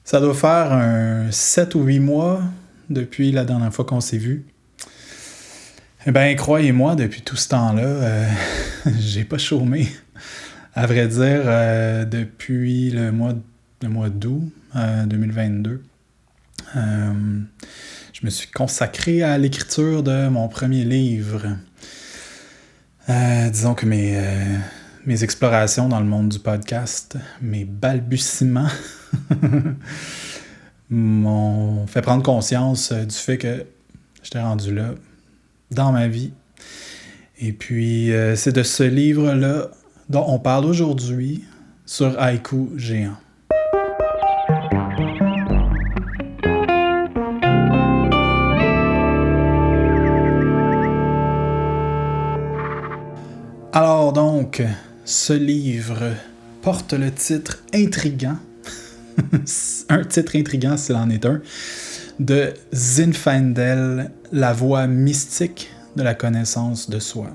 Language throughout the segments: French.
Ça doit faire un 7 ou 8 mois depuis la dernière fois qu'on s'est vu. Eh bien, croyez-moi, depuis tout ce temps-là, j'ai pas chômé. À vrai dire, depuis le mois d'août 2022, je me suis consacré à l'écriture de mon premier livre. Disons que mes explorations dans le monde du podcast, mes balbutiements, m'ont fait prendre conscience du fait que j'étais rendu là dans ma vie. Et puis, c'est de ce livre-là dont on parle aujourd'hui sur Haïku Géant. Alors donc, ce livre porte le titre intriguant, un titre intriguant s'il en est un, de Zinfandel, la voie mystique de la connaissance de soi.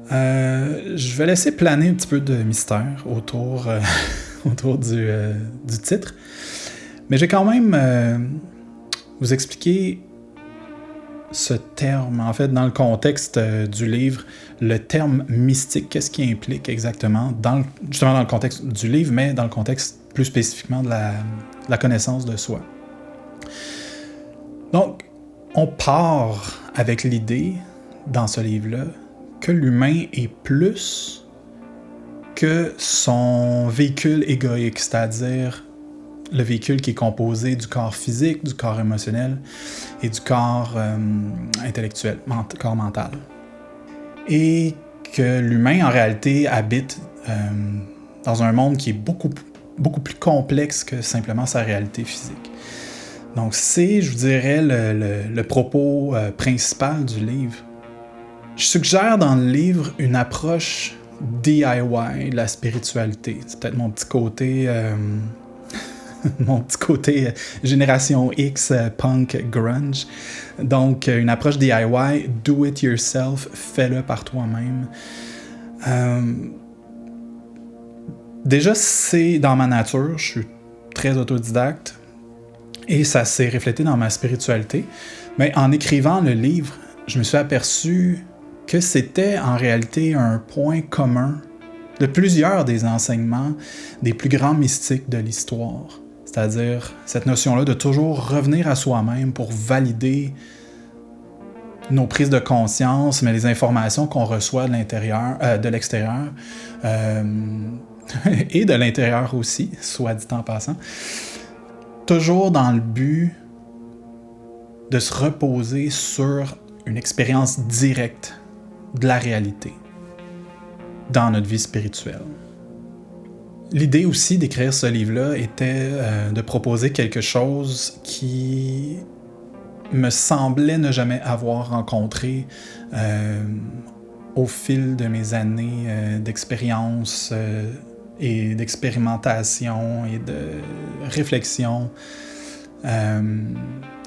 Je vais laisser planer un petit peu de mystère autour du titre, mais je vais quand même vous expliquer ce terme, en fait, dans le contexte du livre, le terme mystique, qu'est-ce qui implique exactement, justement dans le contexte du livre, mais dans le contexte plus spécifiquement de la connaissance de soi. Donc, on part avec l'idée, dans ce livre-là, que l'humain est plus que son véhicule égoïque, c'est-à-dire le véhicule qui est composé du corps physique, du corps émotionnel et du corps intellectuel, corps mental. Et que l'humain, en réalité, habite dans un monde qui est beaucoup plus complexe que simplement sa réalité physique. Donc c'est, je vous dirais, le propos principal du livre. Je suggère dans le livre une approche DIY de la spiritualité. C'est peut-être mon petit côté... génération X, punk, grunge. Donc, une approche DIY, do it yourself, fais-le par toi-même. Déjà, c'est dans ma nature, je suis très autodidacte et ça s'est reflété dans ma spiritualité. Mais en écrivant le livre, je me suis aperçu que c'était en réalité un point commun de plusieurs des enseignements des plus grands mystiques de l'histoire. C'est-à-dire cette notion-là de toujours revenir à soi-même pour valider nos prises de conscience, mais les informations qu'on reçoit de l'extérieur, et de l'intérieur aussi, soit dit en passant, toujours dans le but de se reposer sur une expérience directe de la réalité dans notre vie spirituelle. L'idée aussi d'écrire ce livre-là était de proposer quelque chose qui me semblait ne jamais avoir rencontré au fil de mes années d'expérience et d'expérimentation et de réflexion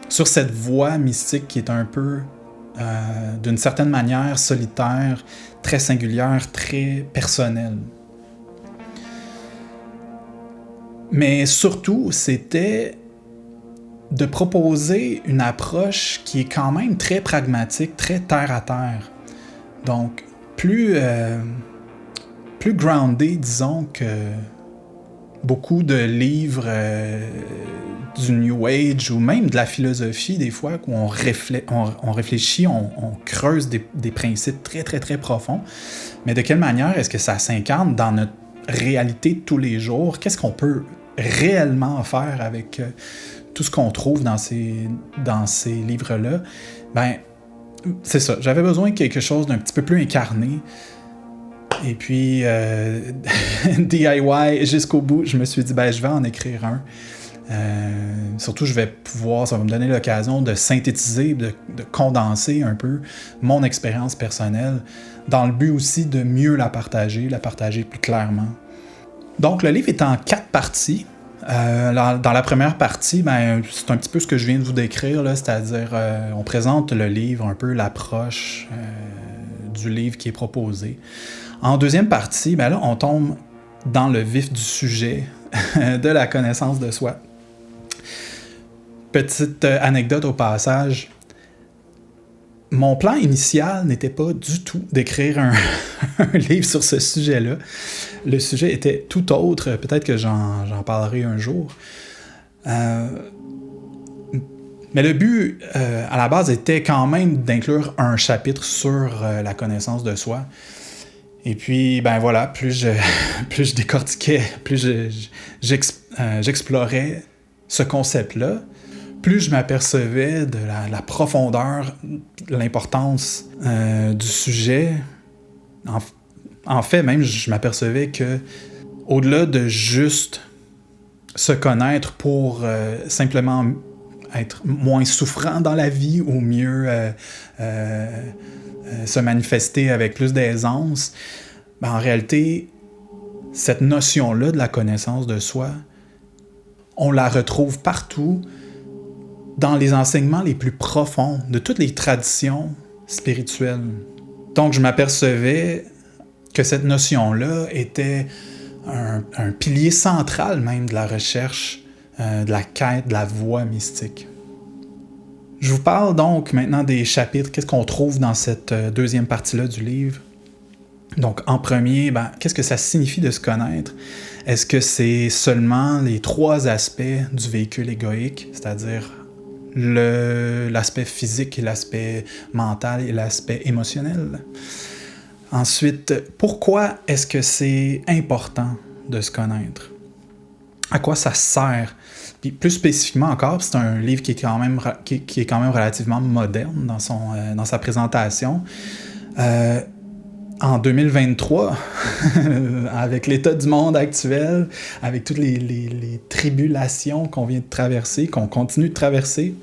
sur cette voie mystique qui est un peu, d'une certaine manière, solitaire, très singulière, très personnelle. Mais surtout, c'était de proposer une approche qui est quand même très pragmatique, très terre-à-terre. Donc, plus groundé, disons, que beaucoup de livres du New Age ou même de la philosophie, des fois, où on réfléchit, on creuse des principes très, très, très profonds. Mais de quelle manière est-ce que ça s'incarne dans notre réalité de tous les jours? Qu'est-ce qu'on peut réellement faire avec tout ce qu'on trouve dans ces livres-là? Ben, c'est ça. J'avais besoin de quelque chose d'un petit peu plus incarné. Et puis, DIY jusqu'au bout, je me suis dit, ben, je vais en écrire un. Surtout, ça va me donner l'occasion de synthétiser, de condenser un peu mon expérience personnelle, dans le but aussi de mieux la partager plus clairement. Donc, le livre est en 4 parties. Dans la première partie, ben, c'est un petit peu ce que je viens de vous décrire, là, c'est-à-dire on présente le livre, un peu l'approche du livre qui est proposé. En deuxième partie, ben là, on tombe dans le vif du sujet de la connaissance de soi. Petite anecdote au passage. Mon plan initial n'était pas du tout d'écrire un livre sur ce sujet-là. Le sujet était tout autre. Peut-être que j'en parlerai un jour. Mais le but, à la base, était quand même d'inclure un chapitre sur la connaissance de soi. Et puis, ben voilà, plus je décortiquais, plus j'explorais ce concept-là, plus je m'apercevais de la profondeur, de l'importance du sujet. En fait, même, je m'apercevais que au-delà de juste se connaître pour simplement être moins souffrant dans la vie ou mieux se manifester avec plus d'aisance, ben en réalité, cette notion-là de la connaissance de soi, on la retrouve partout dans les enseignements les plus profonds de toutes les traditions spirituelles. Donc, je m'apercevais que cette notion-là était un pilier central même de la recherche, de la quête, de la voie mystique. Je vous parle donc maintenant des chapitres, qu'est-ce qu'on trouve dans cette deuxième partie-là du livre. Donc, en premier, qu'est-ce que ça signifie de se connaître? Est-ce que c'est seulement les 3 aspects du véhicule égoïque, c'est-à-dire l'aspect physique, l'aspect mental et l'aspect émotionnel? Ensuite, pourquoi est-ce que c'est important de se connaître? À quoi ça sert? Puis plus spécifiquement encore, c'est un livre qui est quand même relativement moderne dans sa présentation. En 2023, avec l'état du monde actuel, avec toutes les tribulations qu'on vient de traverser, qu'on continue de traverser,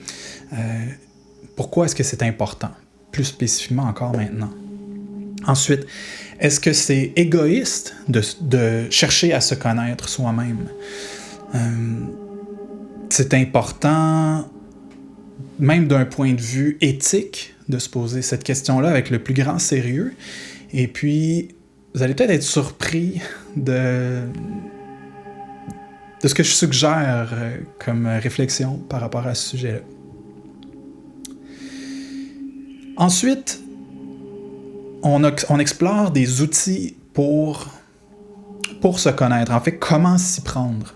pourquoi est-ce que c'est important? Plus spécifiquement encore maintenant. Ensuite, est-ce que c'est égoïste de chercher à se connaître soi-même? C'est important, même d'un point de vue éthique, de se poser cette question-là avec le plus grand sérieux. Et puis, vous allez peut-être être surpris de ce que je suggère comme réflexion par rapport à ce sujet-là. Ensuite, on explore des outils pour se connaître. En fait, comment s'y prendre.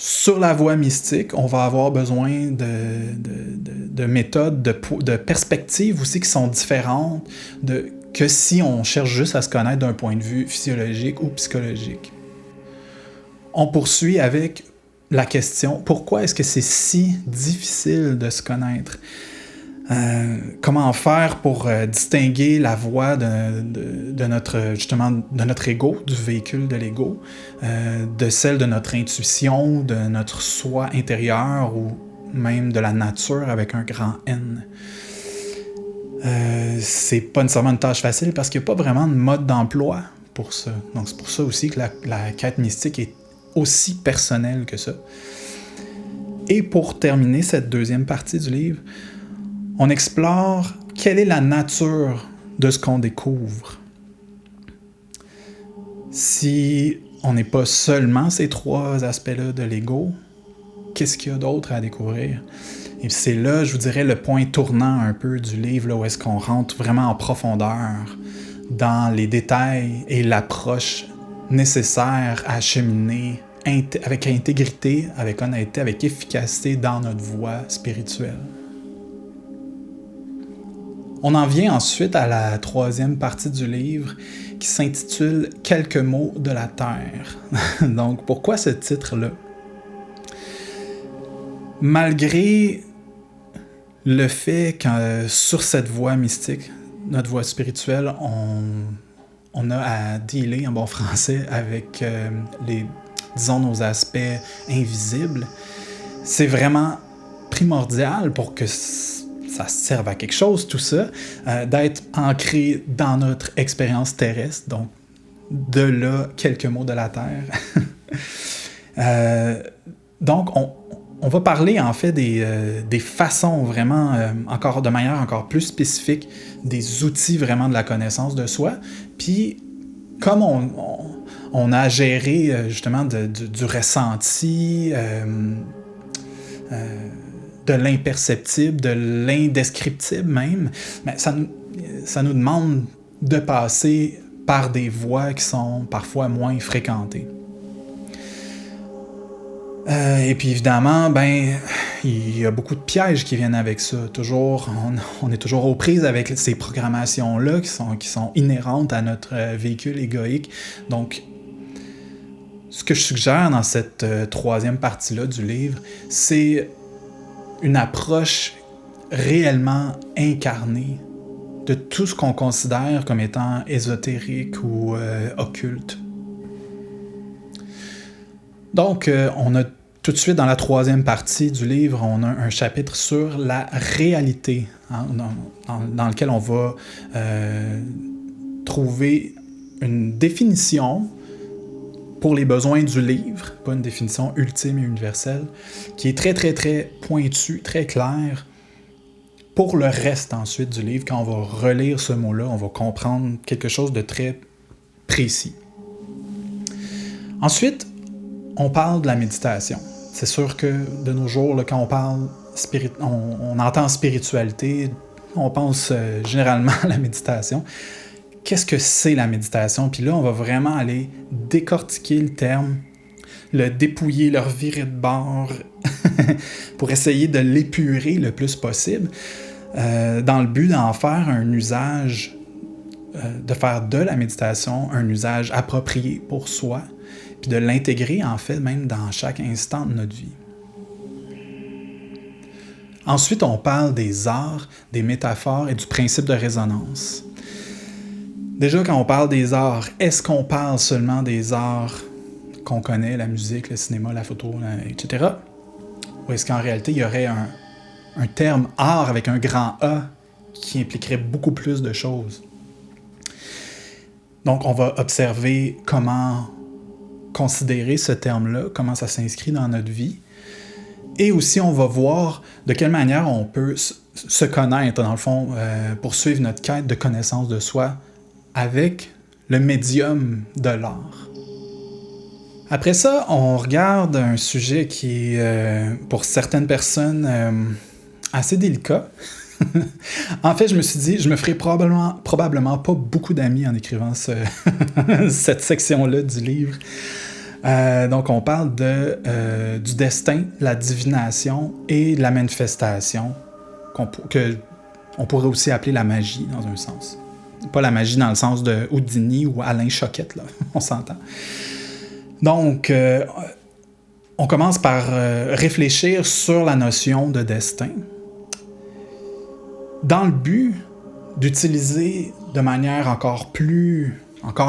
Sur la voie mystique, on va avoir besoin de méthodes, de perspectives aussi qui sont différentes que si on cherche juste à se connaître d'un point de vue physiologique ou psychologique. On poursuit avec la question, pourquoi est-ce que c'est si difficile de se connaître? Comment faire pour distinguer la voie de notre ego, du véhicule de l'ego, de celle de notre intuition, de notre soi intérieur ou même de la nature avec un grand N. C'est pas nécessairement une tâche facile parce qu'il n'y a pas vraiment de mode d'emploi pour ça. Donc c'est pour ça aussi que la quête mystique est aussi personnelle que ça. Et pour terminer cette deuxième partie du livre, on explore quelle est la nature de ce qu'on découvre. Si on n'est pas seulement ces 3 aspects-là de l'ego, qu'est-ce qu'il y a d'autre à découvrir? Et c'est là, je vous dirais, le point tournant un peu du livre, là, où est-ce qu'on rentre vraiment en profondeur dans les détails et l'approche nécessaire à cheminer avec intégrité, avec honnêteté, avec efficacité dans notre voie spirituelle. On en vient ensuite à la 3e partie du livre qui s'intitule « Quelques mots de la Terre ». Donc, pourquoi ce titre-là? Malgré le fait que sur cette voie mystique, notre voie spirituelle, on a à dealer en bon français avec nos aspects invisibles, c'est vraiment primordial pour que ça serve à quelque chose, tout ça, d'être ancré dans notre expérience terrestre, donc de là, quelques mots de la Terre. Donc, on va parler en fait des façons vraiment, de manière encore plus spécifique, des outils vraiment de la connaissance de soi. Puis, comme On a géré justement du ressenti, de l'imperceptible, de l'indescriptible même. Mais ça nous demande de passer par des voies qui sont parfois moins fréquentées. Et puis évidemment, il y a beaucoup de pièges qui viennent avec ça. On est toujours aux prises avec ces programmations-là qui sont inhérentes à notre véhicule égoïque. Donc, ce que je suggère dans cette troisième partie-là du livre, c'est une approche réellement incarnée de tout ce qu'on considère comme étant ésotérique ou occulte. Donc, on a tout de suite dans la troisième partie du livre, on a un chapitre sur la réalité, hein, dans lequel on va trouver une définition pour les besoins du livre, pas une définition ultime et universelle, qui est très, très, très pointue, très claire. Pour le reste ensuite du livre, quand on va relire ce mot-là, on va comprendre quelque chose de très précis. Ensuite, on parle de la méditation. C'est sûr que de nos jours, là, quand on parle on entend spiritualité, on pense généralement à la méditation. Qu'est-ce que c'est la méditation? Puis là, on va vraiment aller décortiquer le terme, le dépouiller, le revirer de bord pour essayer de l'épurer le plus possible, dans le but d'en faire un usage, de faire de la méditation un usage approprié pour soi, puis de l'intégrer en fait même dans chaque instant de notre vie. Ensuite, on parle des arts, des métaphores et du principe de résonance. Déjà, quand on parle des arts, est-ce qu'on parle seulement des arts qu'on connaît, la musique, le cinéma, la photo, etc. Ou est-ce qu'en réalité, il y aurait un terme « art » avec un grand « A » qui impliquerait beaucoup plus de choses? Donc, on va observer comment considérer ce terme-là, comment ça s'inscrit dans notre vie. Et aussi, on va voir de quelle manière on peut se connaître, dans le fond, poursuivre notre quête de connaissance de soi avec le médium de l'art. Après ça, on regarde un sujet qui est, pour certaines personnes, assez délicat. En fait, je me suis dit, je me ferai probablement pas beaucoup d'amis en écrivant cette section-là du livre. Donc, on parle du destin, la divination et de la manifestation, que on pourrait aussi appeler la magie, dans un sens. Pas la magie dans le sens de Houdini ou Alain Choquette, là, on s'entend. Donc, on commence par réfléchir sur la notion de destin, dans le but d'utiliser de manière encore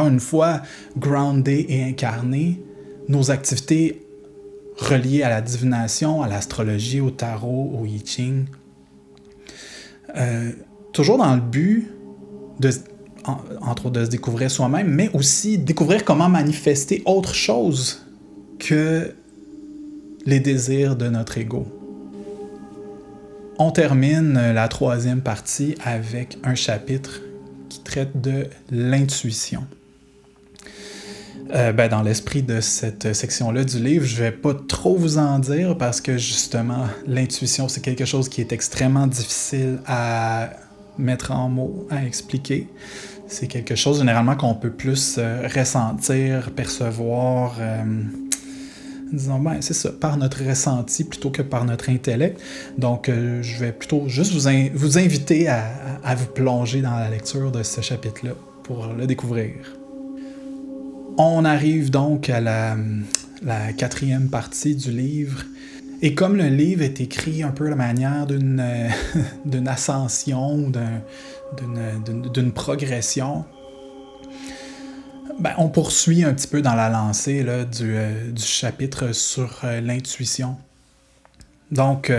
une fois, groundée et incarnée, nos activités reliées à la divination, à l'astrologie, au tarot, au I Ching. Toujours dans le but entre autres de se découvrir soi-même, mais aussi découvrir comment manifester autre chose que les désirs de notre ego. On termine la troisième partie avec un chapitre qui traite de l'intuition. Dans l'esprit de cette section-là du livre, je vais pas trop vous en dire parce que justement, l'intuition, c'est quelque chose qui est extrêmement difficile à mettre en mots, à expliquer. C'est quelque chose généralement qu'on peut plus ressentir, percevoir, disons, c'est ça, par notre ressenti plutôt que par notre intellect. Donc, je vais plutôt juste vous inviter à vous plonger dans la lecture de ce chapitre-là pour le découvrir. On arrive donc à la quatrième partie du livre. Et comme le livre est écrit un peu à la manière d'une ascension, d'une progression, on poursuit un petit peu dans la lancée là, du chapitre sur l'intuition. Donc,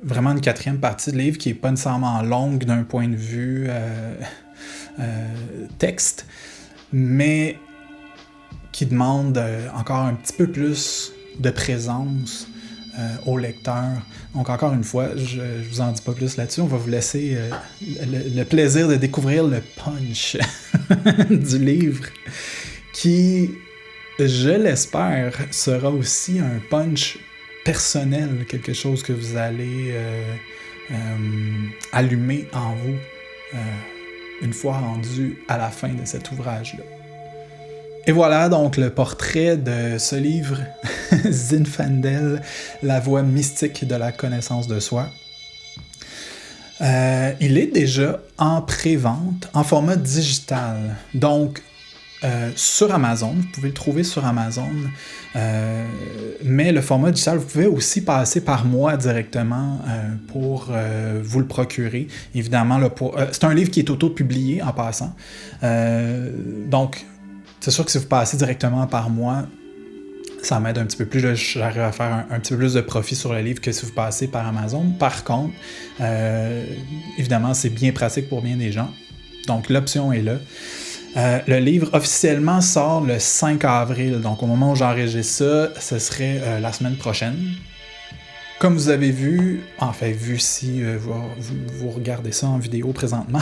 vraiment une quatrième partie du livre qui n'est pas nécessairement longue d'un point de vue texte, mais qui demande encore un petit peu plus de présence au lecteur. Donc encore une fois, je vous en dis pas plus là-dessus, on va vous laisser le plaisir de découvrir le punch du livre qui je l'espère, sera aussi un punch personnel, quelque chose que vous allez allumer en vous une fois rendu à la fin de cet ouvrage-là. Et voilà donc le portrait de ce livre, Zinfandel, la voie mystique de la connaissance de soi. Il est déjà en pré-vente, en format digital. Donc, sur Amazon, vous pouvez le trouver sur Amazon, mais le format digital, vous pouvez aussi passer par moi directement pour vous le procurer. Évidemment, c'est un livre qui est auto-publié en passant. Donc, c'est sûr que si vous passez directement par moi, ça m'aide un petit peu plus. J'arrive à faire un petit peu plus de profit sur le livre que si vous passez par Amazon. Par contre, évidemment, c'est bien pratique pour bien des gens. Donc, l'option est là. Le livre officiellement sort le 5 avril. Donc, au moment où j'enregistre ça, ce serait la semaine prochaine. Comme vous avez vu, vu si vous regardez ça en vidéo présentement,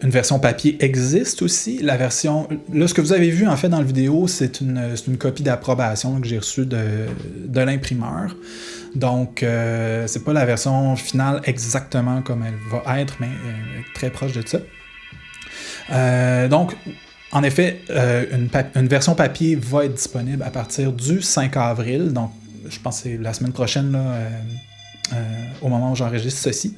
une version papier existe aussi. La version, là, ce que vous avez vu en fait dans la vidéo, c'est une copie d'approbation que j'ai reçue de l'imprimeur. Donc, c'est pas la version finale exactement comme elle va être, mais très proche de ça. Donc, en effet, une version papier va être disponible à partir du 5 avril. Donc, je pense que c'est la semaine prochaine, là, au moment où j'enregistre ceci.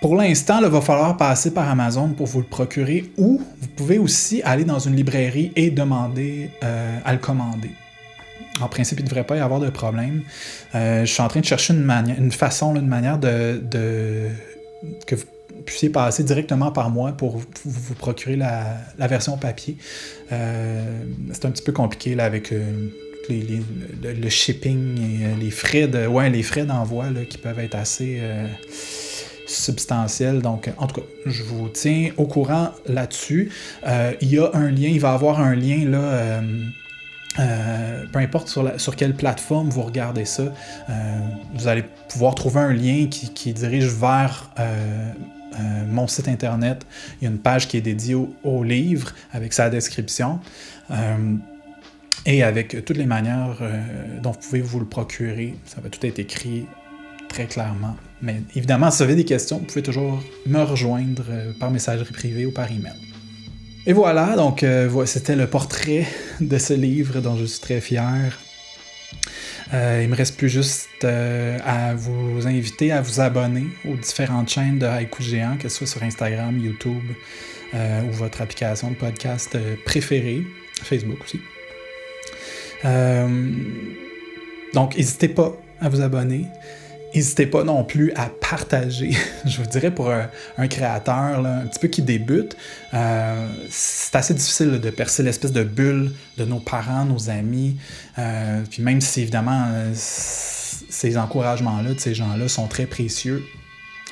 Pour l'instant, il va falloir passer par Amazon pour vous le procurer, ou vous pouvez aussi aller dans une librairie et demander à le commander. En principe, il ne devrait pas y avoir de problème. Je suis en train de chercher une manière que vous puissiez passer directement par moi pour vous procurer la version papier. C'est un petit peu compliqué là, avec le shipping et les frais d'envoi là, qui peuvent être assez substantiels. Donc, en tout cas, je vous tiens au courant là-dessus. Il va y avoir un lien là. Peu importe sur quelle plateforme vous regardez ça, vous allez pouvoir trouver un lien qui dirige vers mon site internet. Il y a une page qui est dédiée au livre avec sa description et avec toutes les manières dont vous pouvez vous le procurer. Ça va tout être écrit très clairement. Mais évidemment, si vous avez des questions, vous pouvez toujours me rejoindre par messagerie privée ou par email. Et voilà, donc c'était le portrait de ce livre dont je suis très fier. Il me reste plus juste à vous inviter à vous abonner aux différentes chaînes de Haïku Géant, que ce soit sur Instagram, YouTube ou votre application de podcast préférée, Facebook aussi. Donc, n'hésitez pas à vous abonner. N'hésitez pas non plus à partager. Je vous dirais pour un créateur là, un petit peu qui débute, c'est assez difficile là, de percer l'espèce de bulle de nos parents, nos amis. Puis même si évidemment ces encouragements-là de ces gens-là sont très précieux,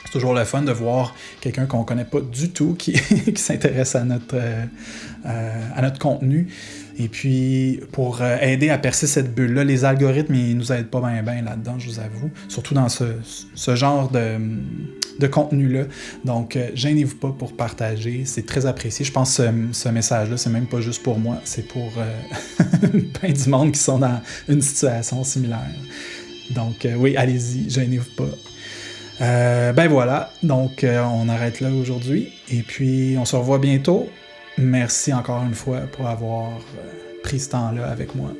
c'est toujours le fun de voir quelqu'un qu'on ne connaît pas du tout qui s'intéresse à notre contenu. Et puis, pour aider à percer cette bulle-là, les algorithmes, ils nous aident pas bien là-dedans, je vous avoue. Surtout dans ce genre de contenu-là. Donc, gênez-vous pas pour partager. C'est très apprécié. Je pense que ce message-là, c'est même pas juste pour moi. C'est pour plein du monde qui sont dans une situation similaire. Donc, oui, allez-y, gênez-vous pas. Ben voilà. Donc, on arrête là aujourd'hui. Et puis, on se revoit bientôt. Merci encore une fois pour avoir pris ce temps-là avec moi.